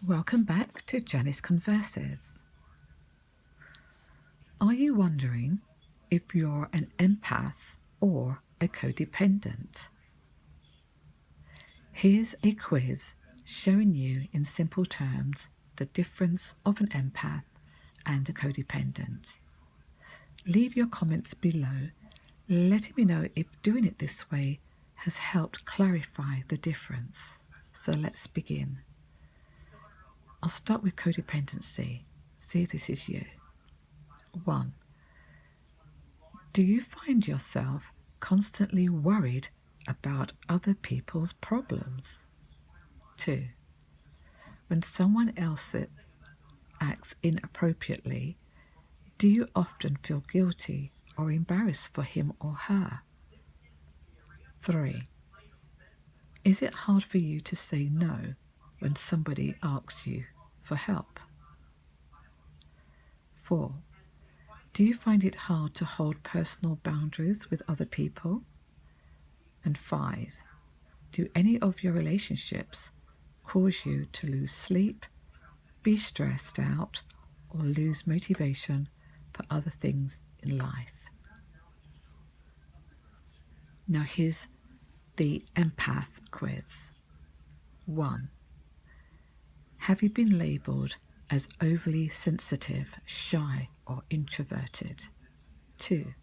Welcome back to Janice Converses. Are you wondering if you're an empath or a codependent? Here's a quiz showing you in simple terms the difference of an empath and a codependent. Leave your comments below, letting me know if doing it this way has helped clarify the difference. So let's begin. I'll start with codependency. See if this is you. 1. Do you find yourself constantly worried about other people's problems? 2. When someone else acts inappropriately, do you often feel guilty or embarrassed for him or her? 3. Is it hard for you to say no when somebody asks you for help? 4. Do you find it hard to hold personal boundaries with other people? And 5. Do any of your relationships cause you to lose sleep, be stressed out, or lose motivation for other things in life? Now here's the Empath Quiz. 1. Have you been labelled as overly sensitive, shy, or introverted? 2.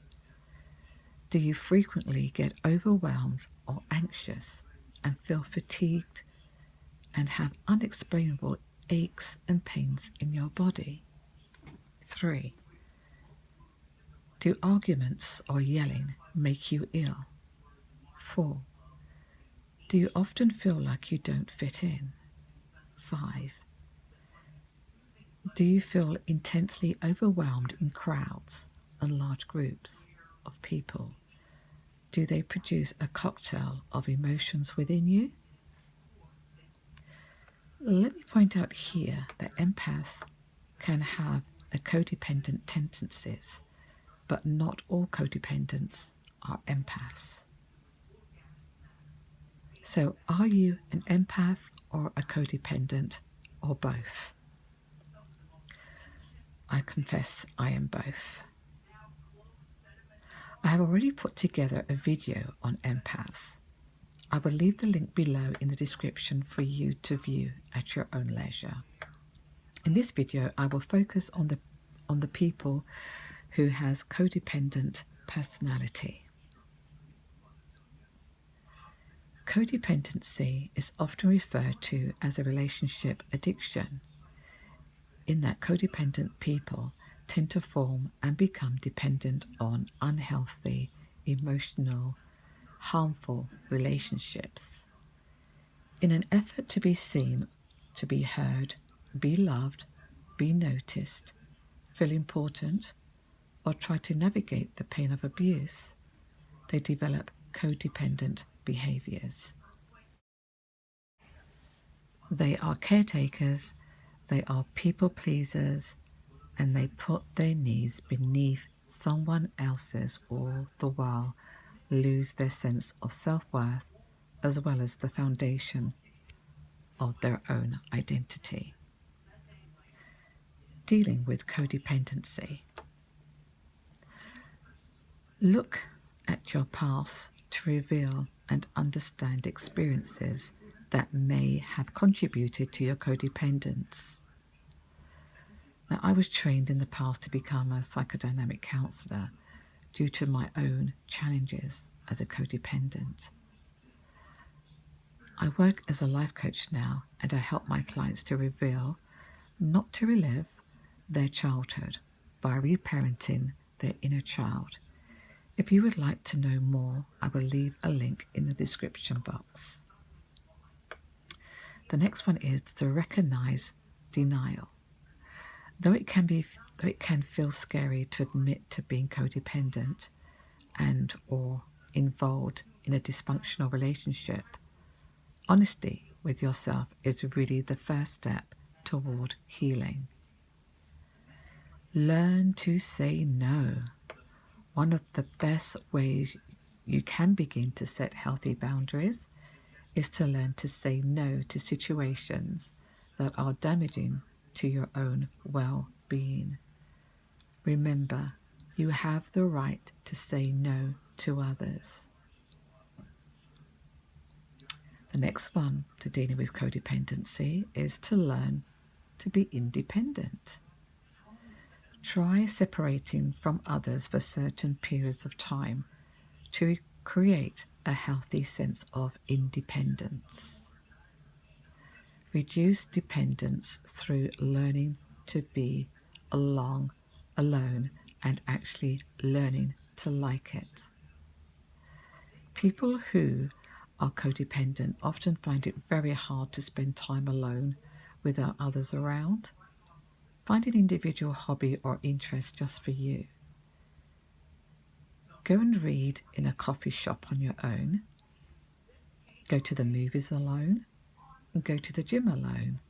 Do you frequently get overwhelmed or anxious and feel fatigued and have unexplainable aches and pains in your body? 3. Do arguments or yelling make you ill? 4. Do you often feel like you don't fit in? 5. Do you feel intensely overwhelmed in crowds and large groups of people? Do they produce a cocktail of emotions within you? Let me point out here that empaths can have a codependent tendencies, but not all codependents are empaths. So are you an empath or a codependent or both? I confess I am both. I have already put together a video on empaths. I will leave the link below in the description for you to view at your own leisure. In this video, I will focus on the people who has codependent personality. Codependency is often referred to as a relationship addiction, in that codependent people tend to form and become dependent on unhealthy, emotional, harmful relationships. In an effort to be seen, to be heard, be loved, be noticed, feel important, or try to navigate the pain of abuse, they develop codependent behaviors. They are caretakers, they are people pleasers, and they put their needs beneath someone else's, all the while lose their sense of self-worth as well as the foundation of their own identity. Dealing with codependency. Look at your past to reveal and understand experiences that may have contributed to your codependence. Now, I was trained in the past to become a psychodynamic counsellor due to my own challenges as a codependent. I work as a life coach now, and I help my clients to reveal, not to relive, their childhood by reparenting their inner child. If you would like to know more, I will leave a link in the description box. The next one is to recognize denial. Though it can feel scary to admit to being codependent and or involved in a dysfunctional relationship, honesty with yourself is really the first step toward healing. Learn to say no. One of the best ways you can begin to set healthy boundaries is to learn to say no to situations that are damaging to your own well-being. Remember, you have the right to say no to others. The next one to dealing with codependency is to learn to be independent. Try separating from others for certain periods of time to create a healthy sense of independence. Reduce dependence through learning to be alone and actually learning to like it. People who are codependent often find it very hard to spend time alone without others around. Find an individual hobby or interest just for you. Go and read in a coffee shop on your own. Go to the movies alone. And go to the gym alone.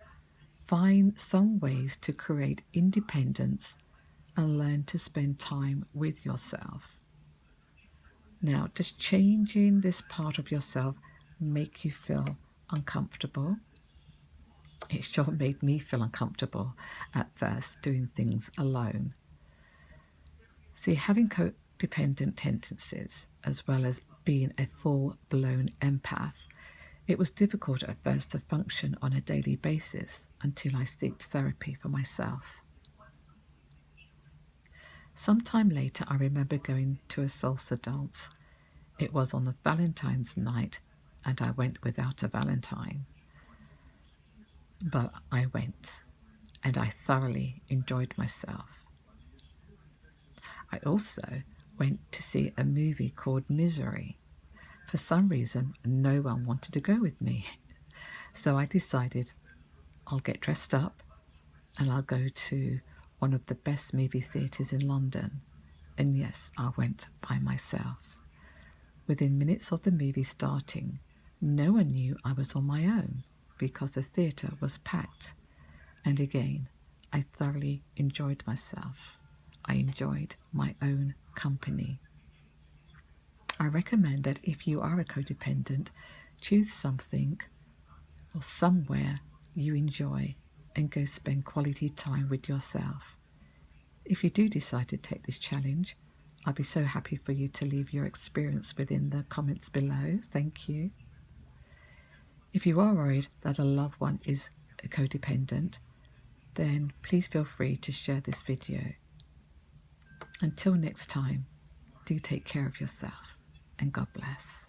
Find some ways to create independence and learn to spend time with yourself. Now, does changing this part of yourself make you feel uncomfortable? It sure made me feel uncomfortable at first doing things alone. See, having codependent tendencies as well as being a full-blown empath, it was difficult at first to function on a daily basis until I sought therapy for myself. Sometime later, I remember going to a salsa dance. It was on a Valentine's night, and I went without a Valentine. But I went, and I thoroughly enjoyed myself. I also went to see a movie called Misery. For some reason, no one wanted to go with me. So I decided I'll get dressed up and I'll go to one of the best movie theatres in London. And yes, I went by myself. Within minutes of the movie starting, no one knew I was on my own because the theatre was packed. And again, I thoroughly enjoyed myself. I enjoyed my own company. I recommend that if you are a codependent, choose something or somewhere you enjoy and go spend quality time with yourself. If you do decide to take this challenge, I'll be so happy for you to leave your experience within the comments below. Thank you. If you are worried that a loved one is a codependent, then please feel free to share this video. Until next time, do take care of yourself and God bless.